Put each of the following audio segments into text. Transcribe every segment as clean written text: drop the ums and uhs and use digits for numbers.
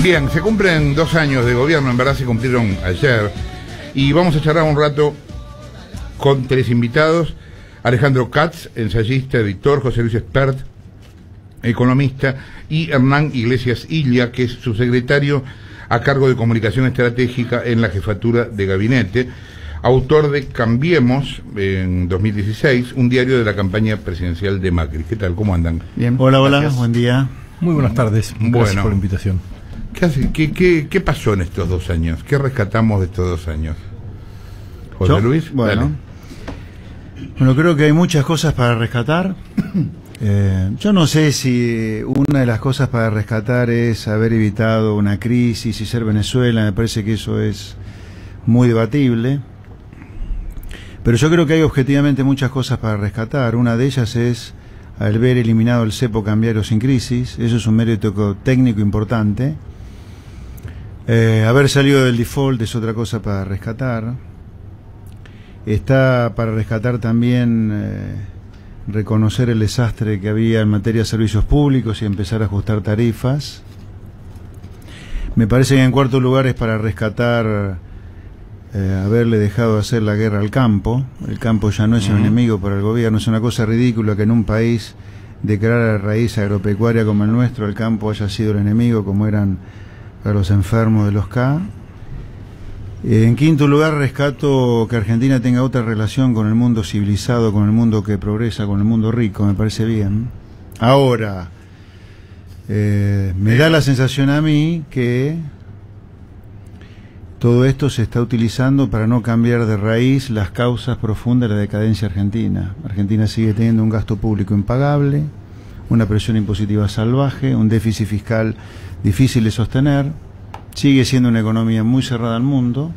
Bien, se cumplen 2 años de gobierno, en verdad se cumplieron ayer, y vamos a charlar un rato con 3 invitados: Alejandro Katz, ensayista, editor; José Luis Espert, economista; y Hernán Iglesias Illa, que es subsecretario a cargo de comunicación estratégica en la jefatura de gabinete, autor de Cambiemos, en 2016, un diario de la campaña presidencial de Macri. ¿Qué tal? ¿Cómo andan? Bien. Hola, hola, Gracias. buen día. Muy buenas tardes. Gracias Bueno. por la invitación. ¿Qué pasó en estos 2 años? ¿Qué rescatamos de estos 2 años? José ¿Yo? Luis, Bueno, creo que hay muchas cosas para rescatar. Yo no sé si una de las cosas para rescatar es haber evitado una crisis y ser Venezuela. Me parece que eso es muy debatible. Pero yo creo que hay objetivamente muchas cosas para rescatar. Una de ellas es haber eliminado el cepo cambiario sin crisis. Eso es un mérito técnico importante. Haber salido del default es otra cosa para rescatar. Está para rescatar también reconocer el desastre que había en materia de servicios públicos y empezar a ajustar tarifas. Me parece que en cuarto lugar es para rescatar haberle dejado de hacer la guerra al campo. El campo ya no es un enemigo para el gobierno. Es una cosa ridícula que en un país de clara raíz agropecuaria como el nuestro, el campo haya sido el enemigo, como eran para los enfermos de los K. En quinto lugar, rescato que Argentina tenga otra relación con el mundo civilizado, con el mundo que progresa, con el mundo rico. Me parece bien. Ahora, me da la sensación a mí que todo esto se está utilizando para no cambiar de raíz las causas profundas de la decadencia argentina. Argentina sigue teniendo un gasto público impagable, una presión impositiva salvaje, un déficit fiscal difícil de sostener, sigue siendo una economía muy cerrada al mundo,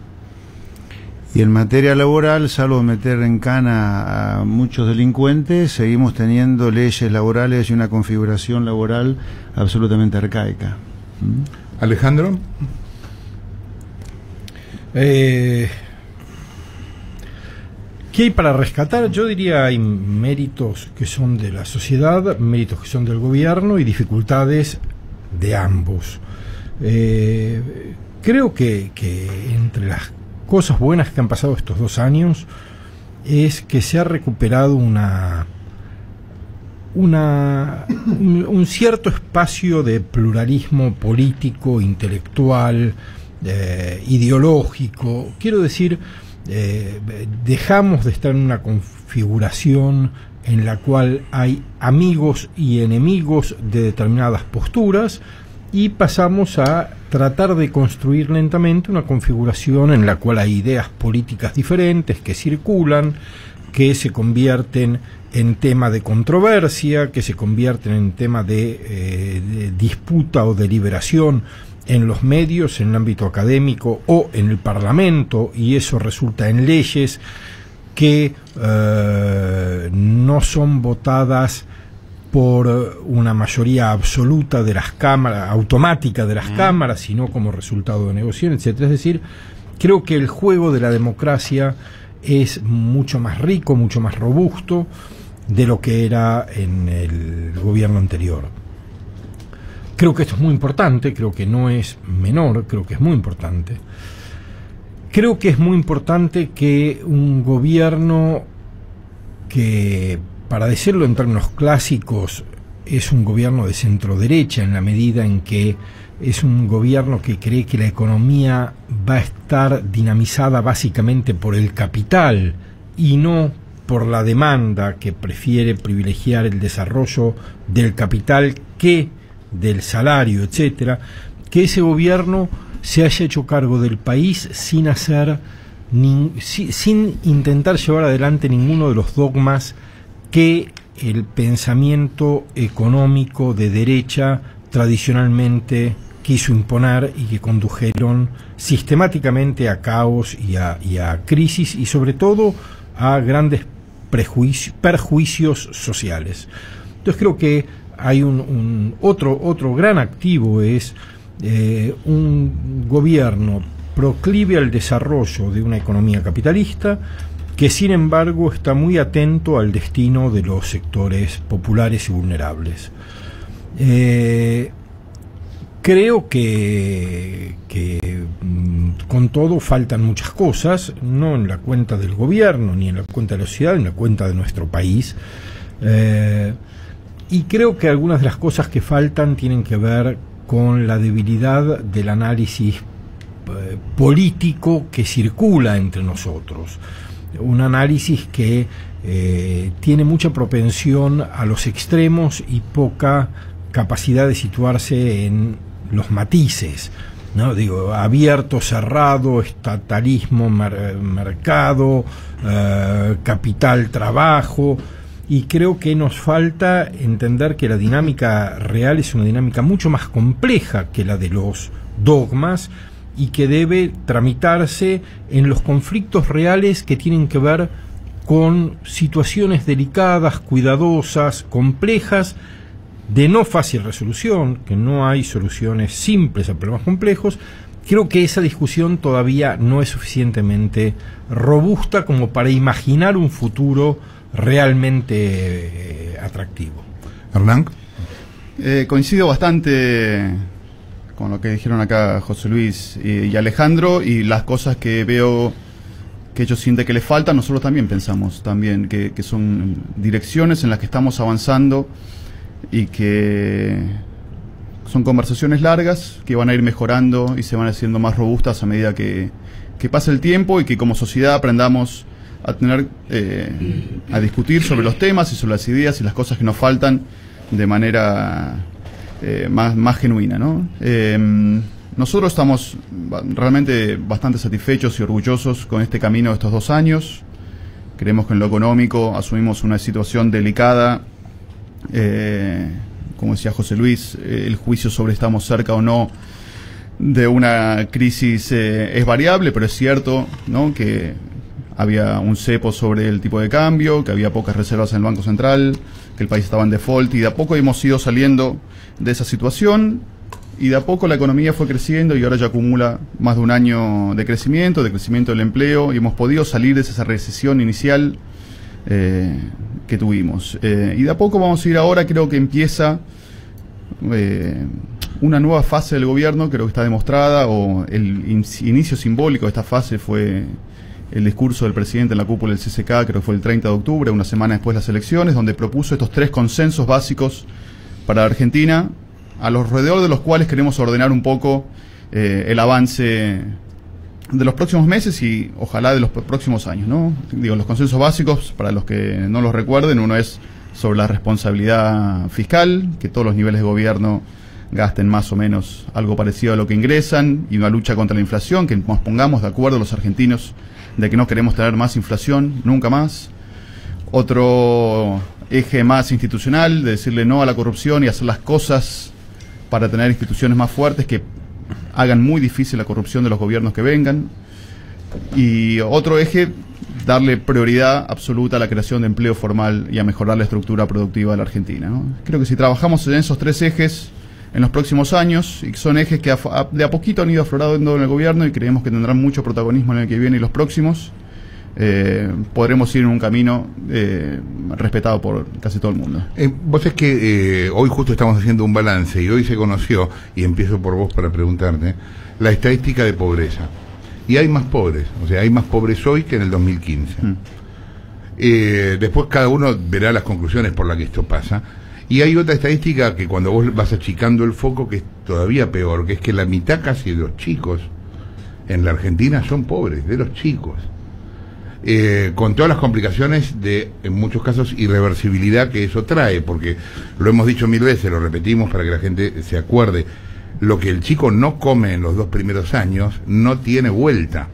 y en materia laboral, salvo meter en cana a muchos delincuentes, seguimos teniendo leyes laborales y una configuración laboral absolutamente arcaica. Alejandro. ¿Qué hay para rescatar? Yo diría hay méritos que son de la sociedad, méritos que son del gobierno y dificultades de ambos. Creo que entre las cosas buenas que han pasado estos 2 años es que se ha recuperado un cierto espacio de pluralismo político, intelectual, ideológico. Quiero decir, dejamos de estar en una configuración en la cual hay amigos y enemigos de determinadas posturas y pasamos a tratar de construir lentamente una configuración en la cual hay ideas políticas diferentes que circulan, que se convierten en tema de controversia, que se convierten en tema de disputa o deliberación en los medios, en el ámbito académico o en el Parlamento, y eso resulta en leyes que no son votadas por una mayoría absoluta de las cámaras, automática de las cámaras, sino como resultado de negociación, etcétera. Es decir, creo que el juego de la democracia es mucho más rico, mucho más robusto de lo que era en el gobierno anterior. Creo que esto es muy importante, creo que no es menor, creo que es muy importante. Creo que es muy importante que un gobierno que, para decirlo en términos clásicos, es un gobierno de centro-derecha, en la medida en que es un gobierno que cree que la economía va a estar dinamizada básicamente por el capital y no por la demanda, que prefiere privilegiar el desarrollo del capital que del salario, etcétera, que ese gobierno se haya hecho cargo del país sin intentar llevar adelante ninguno de los dogmas que el pensamiento económico de derecha tradicionalmente quiso imponer y que condujeron sistemáticamente a caos y a crisis y sobre todo a grandes perjuicios sociales. Entonces creo que hay otro gran activo, es un gobierno proclive al desarrollo de una economía capitalista que sin embargo está muy atento al destino de los sectores populares y vulnerables. Creo que con todo faltan muchas cosas, no en la cuenta del gobierno, ni en la cuenta de la sociedad, en la cuenta de nuestro país. Y creo que algunas de las cosas que faltan tienen que ver con la debilidad del análisis político que circula entre nosotros. Un análisis que tiene mucha propensión a los extremos y poca capacidad de situarse en los matices, ¿no? Digo, abierto, cerrado, estatalismo, mercado, capital, trabajo, y creo que nos falta entender que la dinámica real es una dinámica mucho más compleja que la de los dogmas y que debe tramitarse en los conflictos reales que tienen que ver con situaciones delicadas, cuidadosas, complejas, de no fácil resolución, que no hay soluciones simples a problemas complejos. Creo que esa discusión todavía no es suficientemente robusta como para imaginar un futuro realmente atractivo. Hernán. Coincido bastante con lo que dijeron acá José Luis y Alejandro, y las cosas que veo que ellos sienten que les faltan, nosotros también pensamos también que son direcciones en las que estamos avanzando y que son conversaciones largas que van a ir mejorando y se van haciendo más robustas a medida que pase el tiempo, y que como sociedad aprendamos a tener a discutir sobre los temas y sobre las ideas y las cosas que nos faltan de manera más genuina, ¿no? Nosotros estamos realmente bastante satisfechos y orgullosos con este camino de estos 2 años. Creemos que en lo económico asumimos una situación delicada. Como decía José Luis, el juicio sobre estamos cerca o no de una crisis es variable, pero es cierto, ¿no?, que había un cepo sobre el tipo de cambio, que había pocas reservas en el Banco Central, que el país estaba en default, y de a poco hemos ido saliendo de esa situación, y de a poco la economía fue creciendo y ahora ya acumula más de un año de crecimiento del empleo, y hemos podido salir de esa recesión inicial que tuvimos. Y de a poco vamos a ir ahora, creo que empieza una nueva fase del gobierno, creo que está demostrada, o el inicio simbólico de esta fase fue el discurso del presidente en la cúpula del CCK, creo que fue el 30 de octubre, una semana después de las elecciones, donde propuso estos 3 consensos básicos para Argentina, alrededor de los cuales queremos ordenar un poco el avance de los próximos meses y ojalá de los próximos años, ¿no? Digo, los consensos básicos, para los que no los recuerden, uno es sobre la responsabilidad fiscal, que todos los niveles de gobierno gasten más o menos algo parecido a lo que ingresan, y una lucha contra la inflación, que nos pongamos de acuerdo los argentinos de que no queremos tener más inflación, nunca más. Otro eje más institucional, de decirle no a la corrupción y hacer las cosas para tener instituciones más fuertes que hagan muy difícil la corrupción de los gobiernos que vengan. Y otro eje, darle prioridad absoluta a la creación de empleo formal y a mejorar la estructura productiva de la Argentina, ¿no? Creo que si trabajamos en esos 3 ejes en los próximos años, y son ejes que de a poquito han ido aflorando en el gobierno y creemos que tendrán mucho protagonismo en el que viene y los próximos, podremos ir en un camino respetado por casi todo el mundo. Vos es que hoy justo estamos haciendo un balance y hoy se conoció, y empiezo por vos para preguntarte, la estadística de pobreza. Y hay más pobres, o sea, hay más pobres hoy que en el 2015. Después cada uno verá las conclusiones por las que esto pasa. Y hay otra estadística que cuando vos vas achicando el foco, que es todavía peor, que es que la mitad casi de los chicos en la Argentina son pobres, de los chicos. Con todas las complicaciones de, en muchos casos, irreversibilidad que eso trae, porque lo hemos dicho 1000 veces, lo repetimos para que la gente se acuerde, lo que el chico no come en los 2 primeros años no tiene vuelta.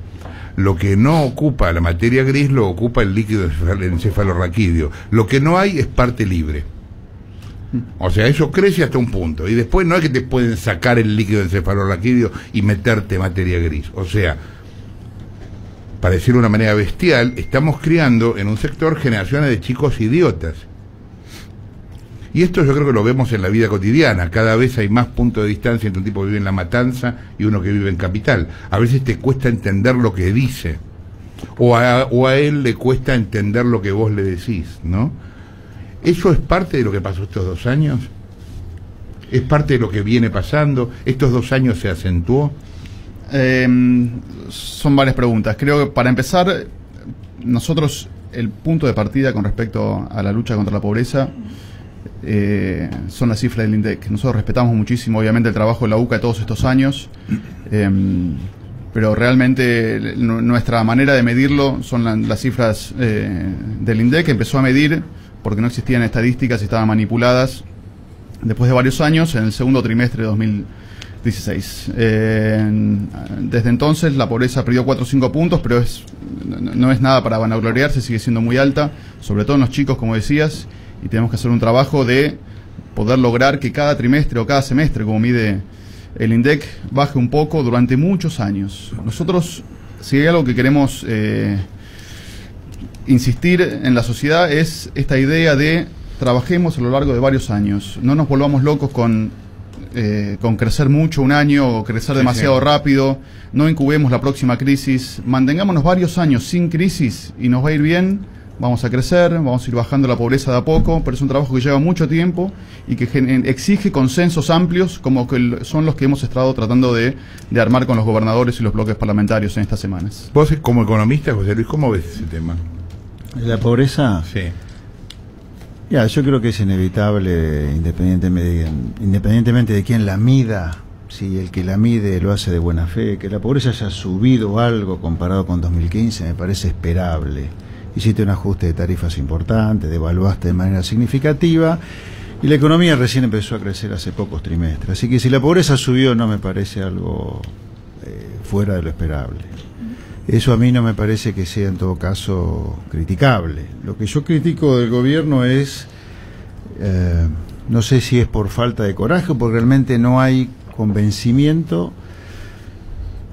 Lo que no ocupa la materia gris lo ocupa el líquido encefalorraquídeo. Lo que no hay es parte libre. O sea, eso crece hasta un punto, y después no es que te pueden sacar el líquido encefalorraquídeo y meterte materia gris. O sea, para decirlo de una manera bestial, estamos criando en un sector generaciones de chicos idiotas. Y esto yo creo que lo vemos en la vida cotidiana. Cada vez hay más puntos de distancia entre un tipo que vive en La Matanza y uno que vive en Capital. A veces te cuesta entender lo que dice, o a él le cuesta entender lo que vos le decís, ¿no? ¿Eso es parte de lo que pasó estos 2 años? ¿Es parte de lo que viene pasando? ¿Estos 2 años se acentuó? Son varias preguntas. Creo que para empezar, nosotros el punto de partida con respecto a la lucha contra la pobreza son las cifras del INDEC. Nosotros respetamos muchísimo, obviamente, el trabajo de la UCA todos estos años, pero realmente nuestra manera de medirlo son las cifras del INDEC, que empezó a medir porque no existían estadísticas y estaban manipuladas después de varios años, en el segundo trimestre de 2016. Desde entonces la pobreza perdió 4 o 5 puntos, pero no es nada para vanagloriarse, sigue siendo muy alta, sobre todo en los chicos, como decías, y tenemos que hacer un trabajo de poder lograr que cada trimestre o cada semestre, como mide el INDEC, baje un poco durante muchos años. Nosotros, si hay algo que queremos insistir en la sociedad, es esta idea de trabajemos a lo largo de varios años, no nos volvamos locos con crecer mucho un año o crecer demasiado rápido, no incubemos la próxima crisis, mantengámonos varios años sin crisis y nos va a ir bien, vamos a crecer, vamos a ir bajando la pobreza de a poco, pero es un trabajo que lleva mucho tiempo y que exige consensos amplios como que son los que hemos estado tratando de armar con los gobernadores y los bloques parlamentarios en estas semanas. Vos como economista, José Luis, ¿cómo ves ese tema? ¿La pobreza? Sí. Ya, yo creo que es inevitable, independientemente de quién la mida, si el que la mide lo hace de buena fe, que la pobreza haya subido algo comparado con 2015, me parece esperable. Hiciste un ajuste de tarifas importante, devaluaste de manera significativa, y la economía recién empezó a crecer hace pocos trimestres. Así que si la pobreza subió, no me parece algo fuera de lo esperable. Eso a mí no me parece que sea en todo caso criticable. Lo que yo critico del gobierno es, no sé si es por falta de coraje o porque realmente no hay convencimiento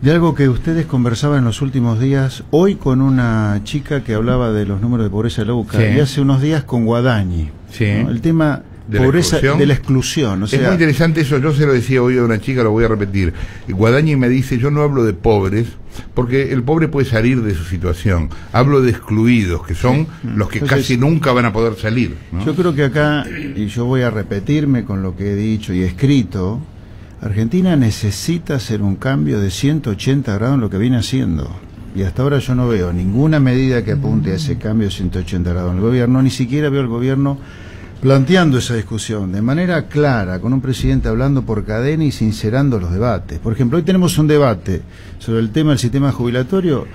de algo que ustedes conversaban en los últimos días, hoy con una chica que hablaba de los números de pobreza de la UCA, y hace unos días con Guadagni, ¿no? El tema de pobreza de la exclusión. O sea, es muy interesante eso, yo se lo decía hoy a una chica, lo voy a repetir. Guadagni me dice, yo no hablo de pobres, porque el pobre puede salir de su situación, hablo de excluidos, que son los que casi nunca van a poder salir, ¿no? Yo creo que acá, y yo voy a repetirme con lo que he dicho y escrito, Argentina necesita hacer un cambio de 180 grados en lo que viene haciendo. Y hasta ahora yo no veo ninguna medida que apunte a ese cambio de 180 grados en el gobierno, ni siquiera veo al gobierno planteando esa discusión de manera clara, con un presidente hablando por cadena y sincerando los debates. Por ejemplo, hoy tenemos un debate sobre el tema del sistema jubilatorio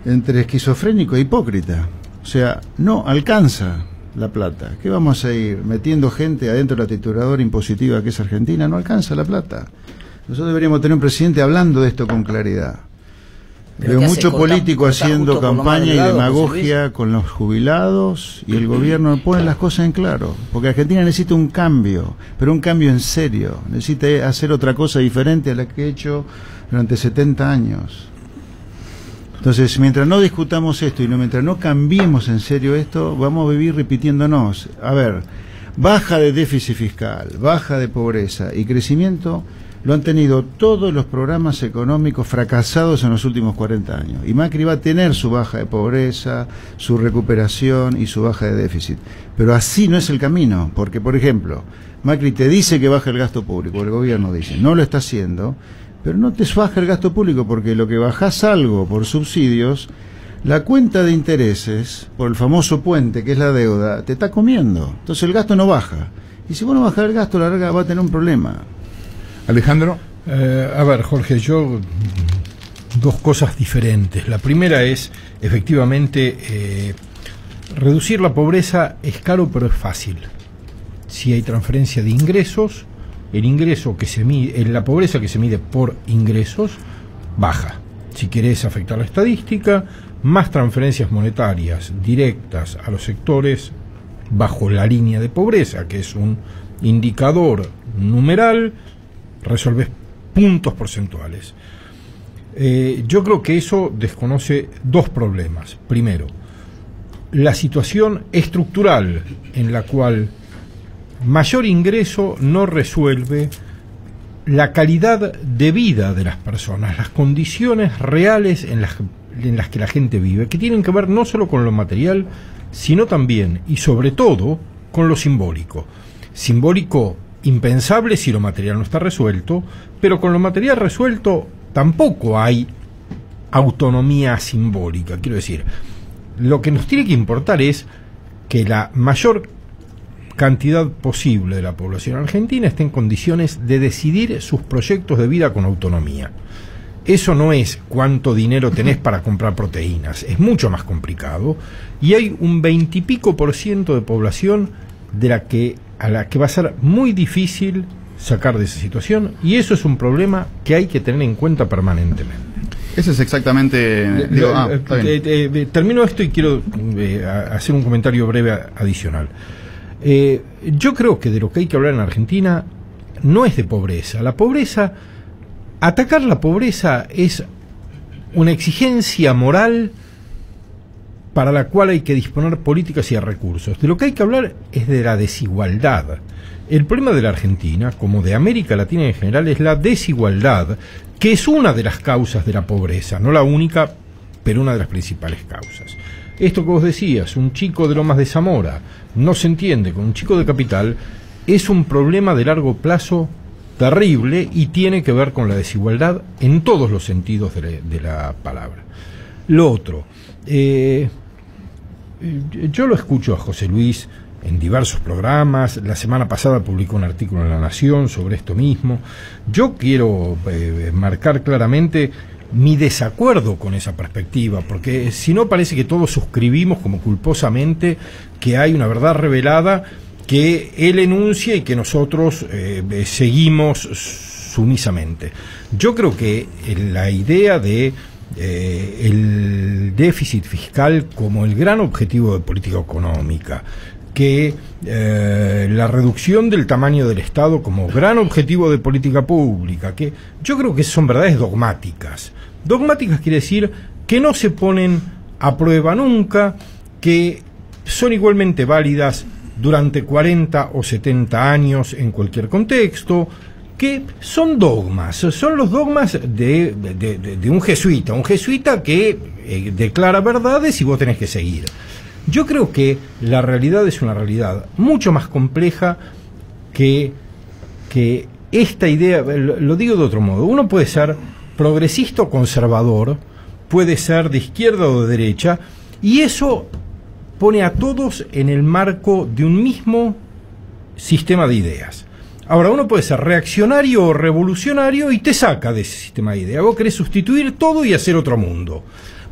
entre esquizofrénico e hipócrita. O sea, no alcanza la plata. ¿Qué vamos a ir metiendo gente adentro de la trituradora impositiva que es Argentina? No alcanza la plata. Nosotros deberíamos tener un presidente hablando de esto con claridad. Veo mucho político haciendo campaña y demagogia con los jubilados, y el gobierno pone las cosas en claro, porque Argentina necesita un cambio, pero un cambio en serio. Necesita hacer otra cosa diferente a la que he hecho durante 70 años. Entonces, mientras no discutamos esto y mientras no cambiemos en serio esto, vamos a vivir repitiéndonos. A ver, baja de déficit fiscal, baja de pobreza y crecimiento lo han tenido todos los programas económicos fracasados en los últimos 40 años. Y Macri va a tener su baja de pobreza, su recuperación y su baja de déficit. Pero así no es el camino, porque, por ejemplo, Macri te dice que baja el gasto público, el gobierno dice, no lo está haciendo, pero no te baja el gasto público, porque lo que bajás algo por subsidios, la cuenta de intereses, por el famoso puente que es la deuda, te está comiendo. Entonces el gasto no baja. Y si vos no bajás el gasto, la larga va a tener un problema. Alejandro. A ver, Jorge, yo dos cosas diferentes. La primera es, efectivamente, reducir la pobreza es caro, pero es fácil. Si hay transferencia de ingresos, el ingreso que se mide, la pobreza que se mide por ingresos, baja. Si querés afectar la estadística, más transferencias monetarias directas a los sectores bajo la línea de pobreza, que es un indicador numeral, resolves puntos porcentuales. Yo creo que eso desconoce dos problemas. Primero, la situación estructural en la cual mayor ingreso no resuelve la calidad de vida de las personas, las condiciones reales en las que la gente vive, que tienen que ver no solo con lo material, sino también y sobre todo con lo simbólico. Simbólico impensable si lo material no está resuelto, pero con lo material resuelto tampoco hay autonomía simbólica. Quiero decir, lo que nos tiene que importar es que la mayor cantidad posible de la población argentina esté en condiciones de decidir sus proyectos de vida con autonomía. Eso no es cuánto dinero tenés para comprar proteínas, es mucho más complicado, y hay un 20 y pico % de población a la que va a ser muy difícil sacar de esa situación, y eso es un problema que hay que tener en cuenta permanentemente. Ese es exactamente... Termino esto y quiero hacer un comentario breve adicional. Yo creo que de lo que hay que hablar en Argentina no es de pobreza. Atacar la pobreza es una exigencia moral para la cual hay que disponer políticas y recursos. De lo que hay que hablar es de la desigualdad. El problema de la Argentina, como de América Latina en general, es la desigualdad, que es una de las causas de la pobreza, no la única, pero una de las principales causas. Esto que vos decías, un chico de Lomas de Zamora no se entiende con un chico de Capital, es un problema de largo plazo terrible y tiene que ver con la desigualdad en todos los sentidos de la palabra. Lo otro, yo lo escucho a José Luis en diversos programas. La semana pasada publicó un artículo en La Nación sobre esto mismo. Yo quiero marcar claramente mi desacuerdo con esa perspectiva, porque si no parece que todos suscribimos como culposamente que hay una verdad revelada que él enuncia y que nosotros seguimos sumisamente. Yo creo que la idea de el déficit fiscal como el gran objetivo de política económica, que la reducción del tamaño del Estado como gran objetivo de política pública, que yo creo que son verdades dogmáticas. Dogmáticas quiere decir que no se ponen a prueba nunca, que son igualmente válidas durante 40 o 70 años en cualquier contexto, que son dogmas, son los dogmas de un jesuita que declara verdades y vos tenés que seguir. Yo creo que la realidad es una realidad mucho más compleja que esta idea. Lo digo de otro modo: uno puede ser progresista o conservador, puede ser de izquierda o de derecha, y eso pone a todos en el marco de un mismo sistema de ideas. Ahora, uno puede ser reaccionario o revolucionario y te saca de ese sistema de ideas. Vos querés sustituir todo y hacer otro mundo.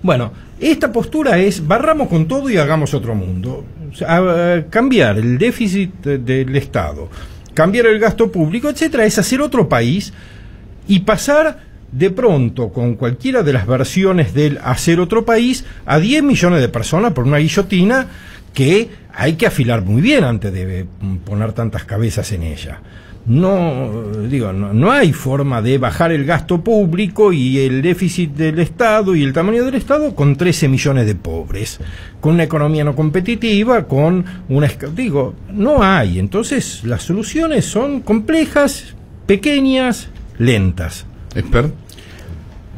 Bueno, esta postura es: barramos con todo y hagamos otro mundo. O sea, cambiar el déficit del Estado, cambiar el gasto público, etcétera, es hacer otro país y pasar de pronto, con cualquiera de las versiones del hacer otro país, a 10 millones de personas por una guillotina que hay que afilar muy bien antes de poner tantas cabezas en ella. No hay forma de bajar el gasto público y el déficit del Estado y el tamaño del Estado con 13 millones de pobres, con una economía no competitiva, con una... no hay. Entonces las soluciones son complejas, pequeñas, lentas. ¿Expert?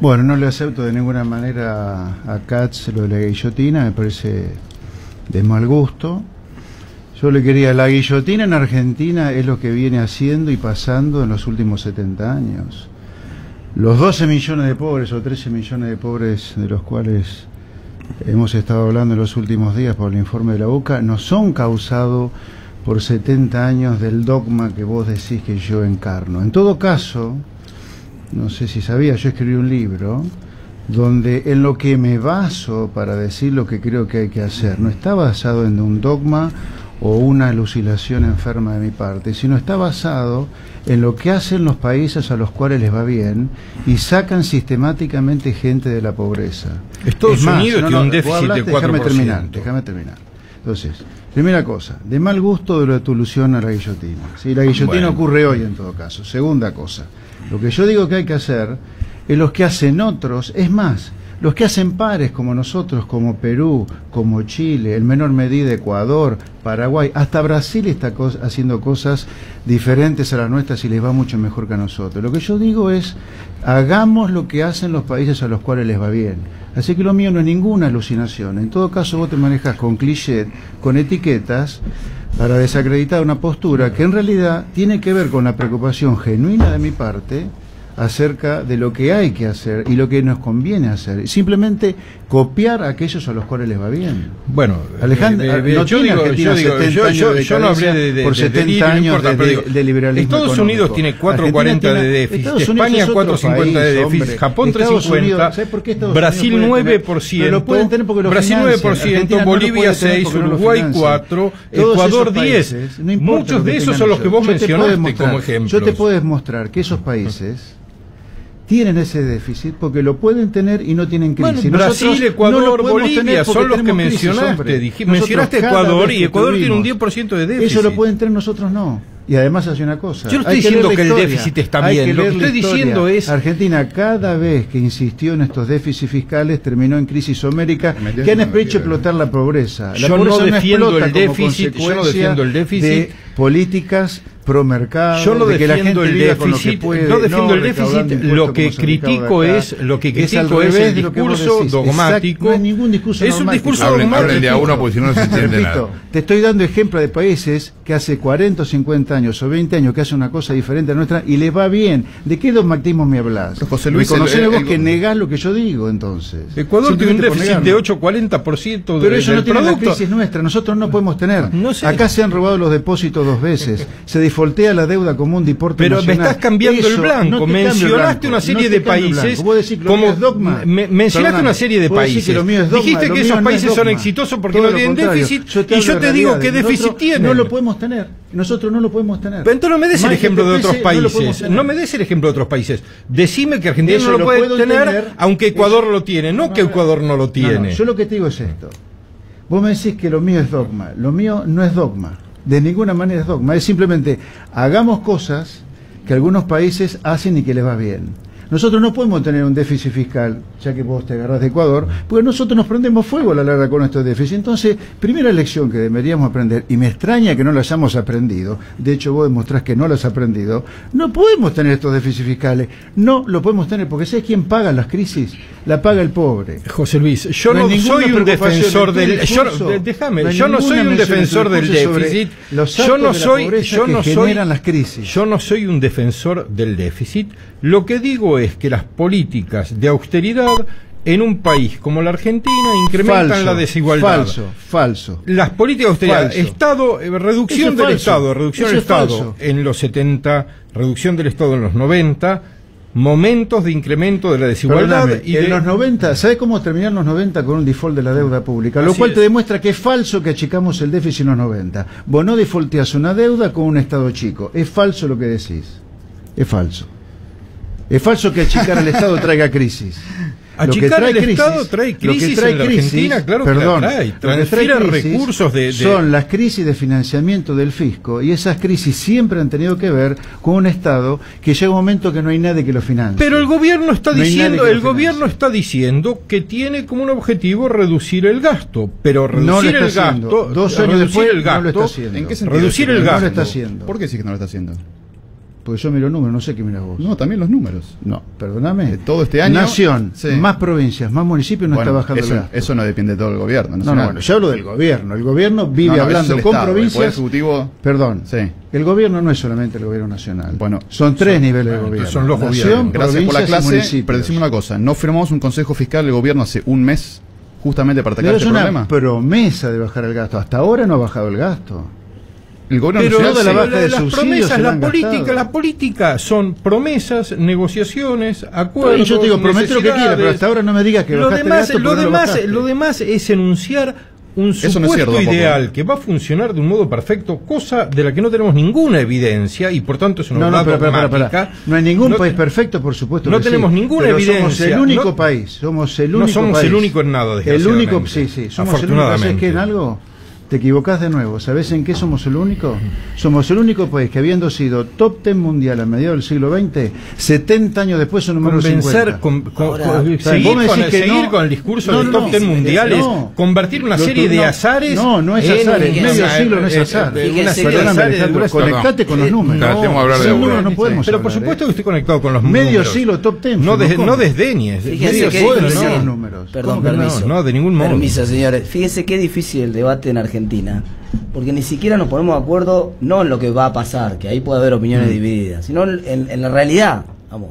Bueno, no le acepto de ninguna manera a Katz lo de la guillotina, me parece de mal gusto. Yo le quería, la guillotina en Argentina es lo que viene haciendo y pasando en los últimos 70 años. Los 12 millones de pobres o 13 millones de pobres de los cuales hemos estado hablando en los últimos días por el informe de la UCA no son causados por 70 años del dogma que vos decís que yo encarno. En todo caso, no sé si sabía, yo escribí un libro donde en lo que me baso para decir lo que creo que hay que hacer no está basado en un dogma o una alucinación enferma de mi parte, sino está basado en lo que hacen los países a los cuales les va bien y sacan sistemáticamente gente de la pobreza. Estados Unidos tiene un déficit de 4%. Déjame terminar. Entonces, primera cosa, de mal gusto de lo de tu alusión a la guillotina. ¿Sí? La guillotina ocurre hoy en todo caso. Segunda cosa, lo que yo digo que hay que hacer es los que hacen otros, es más, los que hacen pares como nosotros, como Perú, como Chile, en menor medida Ecuador, Paraguay, hasta Brasil está haciendo cosas diferentes a las nuestras y les va mucho mejor que a nosotros. Lo que yo digo es, hagamos lo que hacen los países a los cuales les va bien. Así que lo mío no es ninguna alucinación. En todo caso vos te manejas con clichés, con etiquetas, para desacreditar una postura que en realidad tiene que ver con la preocupación genuina de mi parte acerca de lo que hay que hacer y lo que nos conviene hacer. Simplemente copiar a aquellos a los cuales les va bien. Bueno, Alejandro, no yo tiene digo, Argentina 70 años de yo no hablé por 70 años de liberalismo Estados Unidos tiene 4,40 de déficit, España 4,50 de déficit, Japón 3,50, Brasil 9%, Brasil 9%, Bolivia 6%, Uruguay 4%, Ecuador 10%. Muchos de esos son los que vos mencionaste como ejemplos. Yo te puedo demostrar que esos países tienen ese déficit porque lo pueden tener y no tienen crisis. Bueno, Brasil, Ecuador, Bolivia son los que mencionaste. Mencionaste Ecuador y Ecuador tiene un 10% de déficit. Eso lo pueden tener, nosotros no. Y además hace una cosa. Yo no estoy diciendo que el déficit está bien. Lo que estoy diciendo es... Argentina, cada vez que insistió en estos déficits fiscales, terminó en crisis homérica que han hecho explotar la pobreza. La yo pobreza no defiendo no el déficit. Yo no defiendo el déficit de políticas pro mercado. Yo no de que la defiendo gente el viva con lo que déficit. puede, No defiendo el déficit. Lo que critico es el discurso dogmático. No es ningún discurso es un discurso dogmático. Hablen de a uno porque si no se entiende nada. Te estoy dando ejemplo de países que hace 40 o 50 años o 20 años que hacen una cosa diferente a nuestra y les va bien. ¿De qué dogmatismo me hablas? José Luis, Reconoceme vos que negás lo que yo digo, entonces. Ecuador tiene un déficit de 8,40% pero ellos no tienen producto. La crisis nuestra, nosotros no podemos tener. No sé. Acá se han robado los depósitos 2 veces, se defoltea la deuda común de importe pero nacional. Me estás cambiando eso, el blanco. No mencionaste una serie de países como dogma. Mencionaste una serie de países. Dijiste que esos países son exitosos porque no tienen déficit y yo te digo qué déficit tienen. No lo podemos tener. Nosotros no lo podemos tener. Pero entonces no me des el ejemplo de otros países. No me des el ejemplo de otros países. Decime que Argentina no lo puede tener, aunque Ecuador lo tiene, no que Ecuador no lo tiene. Yo lo que te digo es esto. Vos me decís que lo mío es dogma. Lo mío no es dogma. De ninguna manera es dogma. Es simplemente hagamos cosas que algunos países hacen y que les va bien. Nosotros no podemos tener un déficit fiscal, ya que vos te agarrás de Ecuador, porque nosotros nos prendemos fuego a la larga con estos déficits. Entonces, primera lección que deberíamos aprender, y me extraña que no la hayamos aprendido, de hecho vos demostrás que no la has aprendido, no podemos tener estos déficits fiscales, no lo podemos tener, porque ¿sabes quién paga las crisis? La paga el pobre. José Luis, yo no soy un defensor del... Yo no soy un defensor del déficit. Yo no soy un defensor del déficit. Lo que digo es que las políticas de austeridad en un país como la Argentina incrementan la desigualdad. Falso. Las políticas de austeridad, Estado, reducción del Estado en los 70, reducción del Estado en los 90, momentos de incremento de la desigualdad. En los 90, ¿sabes cómo terminaron los 90 con un default de la deuda pública? Lo cual te demuestra que es falso que achicamos el déficit en los 90. Vos no defaulteás una deuda con un Estado chico. Es falso lo que decís. Es falso. Es falso que achicar al Estado traiga crisis. Achicar el Estado trae crisis en la Argentina, claro que la trae. Transfiere recursos son las crisis de financiamiento del fisco, y esas crisis siempre han tenido que ver con un Estado que llega un momento que no hay nadie que lo financie. Pero el gobierno está diciendo que tiene como un objetivo reducir el gasto, pero reducir el gasto, 2 años después no lo está haciendo. ¿En qué sentido? Reducir el gasto. No lo está haciendo. ¿Por qué sí que no lo está haciendo? Porque yo miro números, no sé qué miras vos. No, también los números. No, perdóname. Todo este año. Nación, más provincias, más municipios, no está bajando el gasto. Eso no depende de todo el gobierno. No, bueno, yo hablo del gobierno. El gobierno vive hablando con provincias. El Poder Ejecutivo. Perdón. Sí. El gobierno no es solamente el gobierno nacional. Bueno, son 3 niveles de gobierno. Son los Nación, gobiernos. Gracias por la clase. Pero decimos una cosa: no firmamos un consejo fiscal del gobierno hace un mes justamente para atacar este problema. Es una promesa de bajar el gasto. Hasta ahora no ha bajado el gasto. El gobierno pero la política son promesas, negociaciones, acuerdos. Yo te digo, prometo lo que quiera, pero hasta ahora no me digas que bajaste el gasto. Lo demás es enunciar un supuesto ideal que va a funcionar de un modo perfecto, cosa de la que no tenemos ninguna evidencia y por tanto es una dogmática. No hay ningún país perfecto, por supuesto. No tenemos ninguna evidencia. Somos el único país. Somos el único país. No somos el único en nada, desgraciadamente. El único, sí. Somos el único. ¿Sabes qué en algo? Te equivocás de nuevo. ¿Sabés en qué somos el único? Somos el único país que, habiendo sido top 10 mundial a mediados del siglo XX, 70 años después son número 50. Seguir con el discurso del top 10 mundiales, convertir una serie de azares. No es azares. Medio siglo no es azar. Perdóname, Alejandro, conectate con los números. No podemos. Pero por supuesto que estoy conectado con los números. Medio siglo top 10. No desdeñes. Medio siglo los números. Perdón, permiso. No, de ningún modo. Permiso, señores. Fíjese qué difícil el debate en Argentina. Argentina, porque ni siquiera nos ponemos de acuerdo, no en lo que va a pasar, que ahí puede haber opiniones divididas, sino en la realidad, vamos.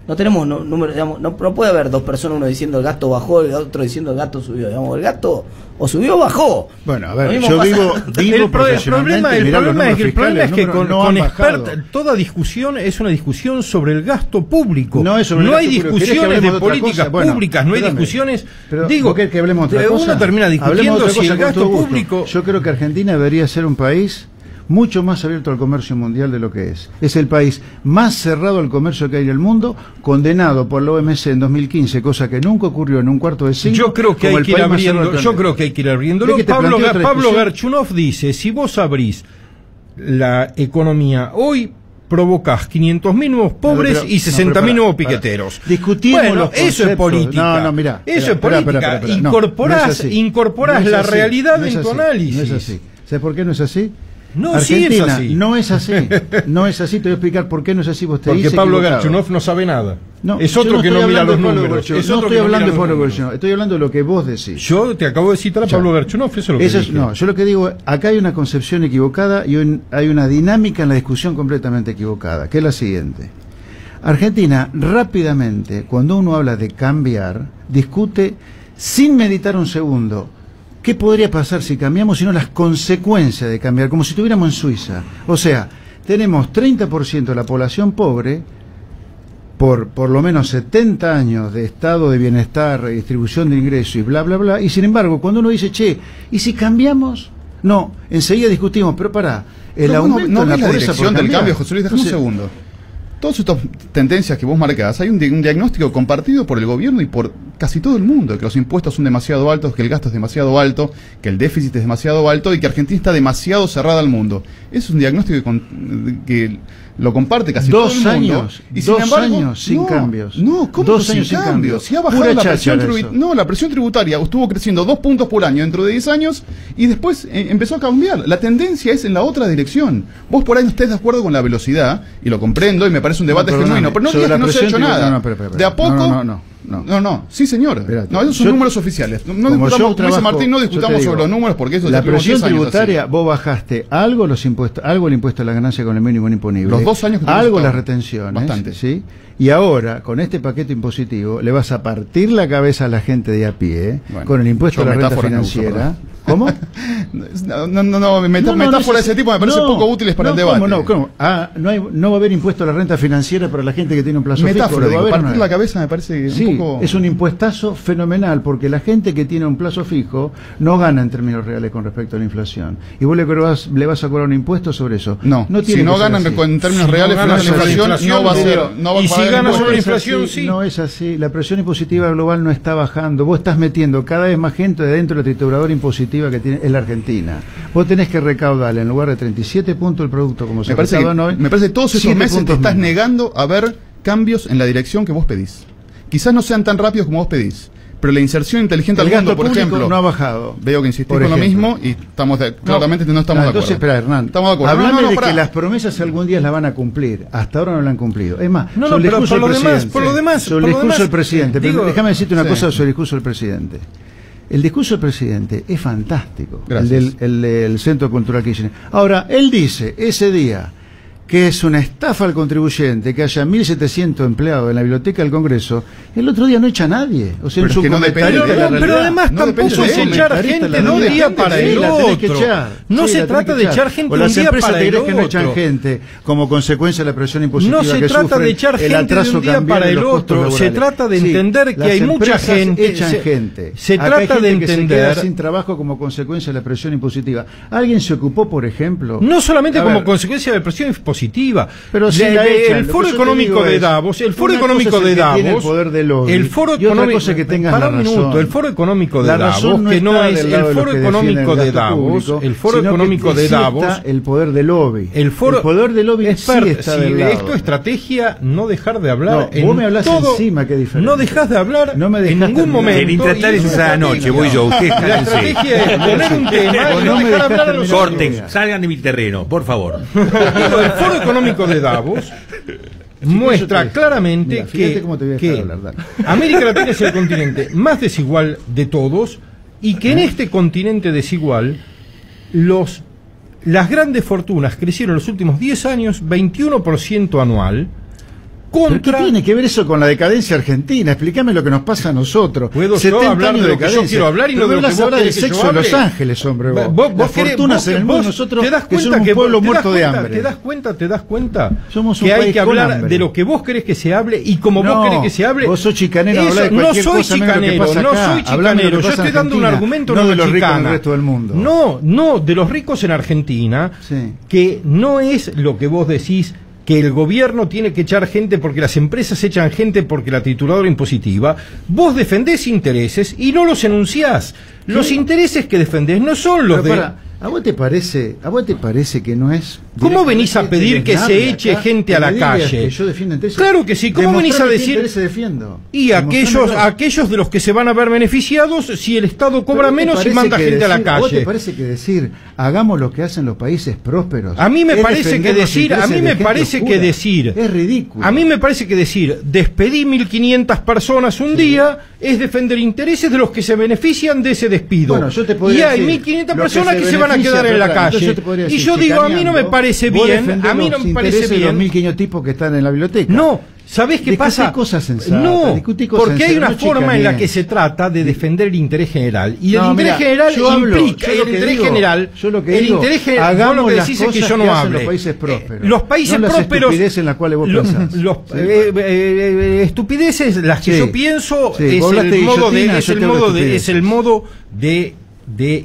No tenemos números, digamos, no puede haber dos personas, uno diciendo el gasto bajó, el otro diciendo el gasto subió, digamos, el gasto o subió o bajó. Bueno, a ver, yo digo el problema es que con expertos, toda discusión es una discusión sobre el gasto público. No hay discusiones de políticas públicas, no hay discusiones. Digo que hablemos de otra cosa. Uno termina discutiendo si el gasto público. Yo creo que Argentina debería ser un país mucho más abierto al comercio mundial de lo que es. Es el país más cerrado al comercio que hay en el mundo, condenado por la OMC en 2015, cosa que nunca ocurrió en un cuarto de siglo. Yo creo que hay que ir abriéndolo. Pablo Garchunov dice, si vos abrís la economía hoy, provocás 500.000 nuevos pobres y 60.000 nuevos piqueteros. Discutimos los conceptos. Eso es política. Eso es política. Incorporás la realidad en tu análisis. No es así. ¿Sabes por qué no es así? No, Argentina, sí es así. No es así. No es así. Te voy a explicar por qué no es así. Porque Pablo Garchunov no sabe nada. No, es otro que no mira los números. No estoy hablando de Pablo Garchunov. Estoy hablando de lo que vos decís. Yo te acabo de citar a Pablo Garchunov. Eso es lo que dije. No, yo lo que digo, acá hay una concepción equivocada y hay una dinámica en la discusión completamente equivocada, que es la siguiente. Argentina, rápidamente, cuando uno habla de cambiar, discute sin meditar un segundo. ¿Qué podría pasar si cambiamos, sino las consecuencias de cambiar? Como si estuviéramos en Suiza. O sea, tenemos 30% de la población pobre, por lo menos 70 años de estado de bienestar, redistribución de ingresos y bla, bla, bla. Y sin embargo, cuando uno dice, che, ¿y si cambiamos? No, enseguida discutimos, pero pará, el aumento en la pobreza dirección del cambio, José Luis, déjame un segundo. Todas estas tendencias que vos marcás, hay un diagnóstico compartido por el gobierno y por casi todo el mundo, que los impuestos son demasiado altos, que el gasto es demasiado alto, que el déficit es demasiado alto y que Argentina está demasiado cerrada al mundo. Es un diagnóstico que lo comparte casi todo el mundo. Y sin embargo, sin cambios. No, ¿cómo 2 años sin cambios? Si ha bajado la presión tributaria. No, la presión tributaria estuvo creciendo 2 puntos por año dentro de 10 años y después empezó a cambiar. La tendencia es en la otra dirección. Vos por ahí no estés de acuerdo con la velocidad, y lo comprendo y me parece un debate genuino, pero no digas que no se ha hecho nada. De a poco. No, sí señor. Espérate. No, esos son números oficiales. No discutamos, como dice Martín, no discutamos sobre los números porque eso la presión tributaria, vos bajaste algo los impuestos, algo el impuesto a la ganancia con el mínimo imponible. Los 2 años que algo las retenciones. Bastante. ¿Sí? Y ahora, con este paquete impositivo, le vas a partir la cabeza a la gente de a pie, con el impuesto a la renta financiera. ¿Cómo? Metáforas de ese tipo me parecen poco útiles para el debate. ¿Cómo? No va a haber impuesto a la renta financiera para la gente que tiene un plazo fijo. Metáfora, partir la cabeza me parece un poco... es un impuestazo fenomenal, porque la gente que tiene un plazo fijo no gana en términos reales con respecto a la inflación. Y vos le vas a cobrar un impuesto sobre eso. No si no ganan en términos reales frente a la inflación, no va a ser... Y si gana sobre la inflación, sí. No es así. La presión impositiva global no está bajando. Vos estás metiendo cada vez más gente dentro de la trituradora impositiva que tiene es la Argentina. Vos tenés que recaudar en lugar de 37 puntos el producto como se recaudan hoy. Me parece que todos estos meses te estás negando a ver cambios en la dirección que vos pedís. Quizás no sean tan rápidos como vos pedís, pero la inserción inteligente al mundo, por ejemplo, no ha bajado. Veo que insistís con lo mismo y estamos claramente no estamos de acuerdo. Entonces, espera, Hernán. Estamos de acuerdo. Hablame de que las promesas algún día las van a cumplir. Hasta ahora no la han cumplido. Es más, sobre el discurso del presidente. Déjame decirte una cosa sobre el discurso del presidente. El discurso del presidente es fantástico. Gracias. El del Centro Cultural Kirchner. Ahora, él dice ese día que es una estafa al contribuyente que haya 1.700 empleados en la biblioteca del Congreso. El otro día no echa a nadie. O sea, pero, pero además tampoco es echar gente de un día para el otro. No se trata de echar gente de un día para el otro. Que no echan gente como consecuencia de la presión impositiva. No se trata de echar gente de un día para el otro. Se trata de entender que hay mucha gente. Echan gente. Se trata de entender. Se queda sin trabajo como consecuencia de la presión impositiva. ¿Alguien se ocupó, por ejemplo? No solamente como consecuencia de la presión impositiva. Pero si el Foro Económico de Davos, el Foro Económico de Davos, el Foro Económico que tengas la razón. El Foro Económico de Davos, que no es el Foro Económico de Davos, el Foro Económico de Davos, el poder de lobby. El poder de lobby sí está del lado. Es tu estrategia no dejar de hablar. Vos me hablas encima, qué diferente. No dejas de hablar en ningún momento. El intratal es esa noche, voy yo. La estrategia es poner un tema y no dejar hablar a los corten, salgan de mi terreno, por favor. El Foro Económico de Davos muestra claramente que América Latina es el continente más desigual de todos y que en este continente desigual las grandes fortunas crecieron en los últimos 10 años 21% anual. ¿Pero qué tiene que ver eso con la decadencia argentina? Explícame lo que nos pasa a nosotros. ¿Puedo yo hablar de lo que yo quiero hablar y no de lo que vos hablas del querés que sexo yo en hable? Los Ángeles, hombre, vos. Vos Las querés, fortunas en el mundo, nosotros te das que cuenta somos un pueblo muerto de hambre. ¿Te das cuenta? Somos un que hay país que con hablar hambre. de lo que vos querés que se hable y como No, vos querés que se hable. vos sos chicanero, Eso, hablá de no cualquier soy cosa, menos lo que chicanero, pasa no acá. soy Hablame de lo chicanero. que Yo pasa en estoy dando un Argentina, argumento, no no de los ricos chicana. del resto del mundo. No, de los ricos en Argentina, Sí. que no es lo que vos decís, que el gobierno tiene que echar gente porque las empresas echan gente porque la trituradora impositiva. Vos defendés intereses y no los enunciás. Los intereses que defendés no son los Pero de... para, ¿a vos te parece que no es? ¿Cómo venís a pedir que se eche gente a la calle? Que yo defiendo intereses. Claro que sí. ¿Cómo venís a Demostrame qué decir? intereses defiendo. Y Demostrámelo. aquellos de los que se van a ver beneficiados si el Estado cobra ¿Pero menos te y parece manda que gente a la decir- ¿A vos te calle? parece que decir hagamos lo que hacen los países prósperos? A mí me es parece que defender los decir, a intereses mí de me gente parece oscura? que decir, Es ridículo. a mí me parece que decir, despedí 1.500 personas un día es defender intereses de los que se benefician de ese despido. Bueno, yo te Y podría hay decir, 1.500 los personas que se van a benefician, quedar en la pero claro, entonces calle. yo te podría Y decir, yo digo, a mí no me chicaneando, parece vos bien, defendés a mí no los me parece intereses de los bien. 1.500 tipos que están en la biblioteca. No, ¿sabés qué Discutí pasa? cosas sensatas, No, discutí cosas porque hay sensatas, una no forma en la chicanees. que se trata de defender el interés general. Y el No, interés mira, general yo hablo, implica, yo el lo que interés digo, general, yo lo que el digo, interés general, vos hagamos lo que las decís es que cosas yo no que hacen hable. los países prósperos. Los países No las prósperos, estupideces en las cuales vos pensás. Estupideces, las que Sí. yo pienso, Sí, es vos hablaste el de modo de, guillotina, es yo el te hablo modo de de, es el modo de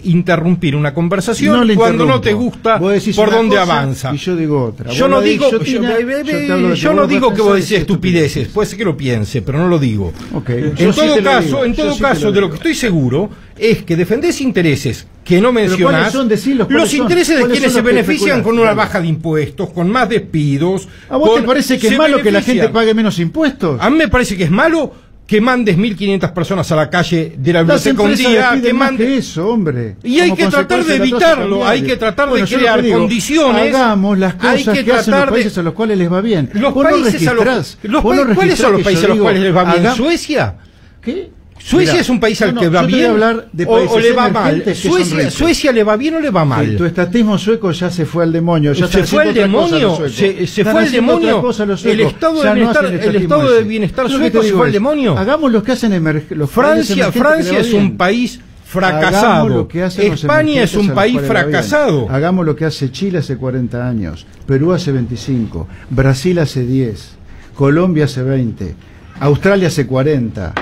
interrumpir una conversación le cuando no interrumpo. te gusta Vos decís por una dónde cosa avanza. Y yo digo otra. Yo Vos no hablas de digo, guillotina, te hablo de yo que no vos digo que vos pensás decís estupideces, puede ser que lo piense, pero no lo digo. Ok. En Yo sí todo te lo caso, digo, en yo todo sí te caso, lo de lo digo. que estoy seguro es que defendés intereses que no mencionás, ¿cuáles son? Decilos, ¿cuáles los son? intereses de ¿Cuáles quienes son se los que benefician especulás? con una Dale. baja de impuestos, con más despidos. ¿A vos te parece que es se malo que la gente benefician. pague menos impuestos? A mí me parece que es malo que mandes 1.500 personas a la calle de la Las biblioteca un empresas día, despiden que más mandes... que eso, hombre. Y hay Como que tratar de consecuencia la tasa evitarlo, cambiaria. hay que tratar Bueno, de yo lo crear que digo, condiciones. Hagamos las hay cosas que hacen los tratar de- países a los cuales les va bien. Los Vos no países a los, registrás, los vos no pa- ¿Cuáles son los registrás países que a los yo cuales les va digo, bien? haga- ¿Suecia? ¿Qué? ¿Suecia Mirá, es un país al no, que va yo te voy bien? a hablar de o países le va mal? emergentes que son ricos. ¿Suecia le va bien o le va mal? Tu estatismo sueco ya se fue al demonio. Ya ¿Se están fue al haciendo otra cosa demonio? los suecos. ¿Se Están fue al haciendo otra demonio? cosa los ¿El suecos. estado de Ya no bienestar, hacen el estatismo estado de ese. bienestar Yo lo que sueco te se digo fue al es, demonio? Hagamos lo que hacen los países Francia emergentes que les va es bien. un país Hagamos fracasado. lo que hacen los España es emergentes un a los país cuales va bien. fracasado. Hagamos lo que hace Chile hace 40 años, Perú hace 25, Brasil hace 10, Colombia hace 20, Australia hace 40,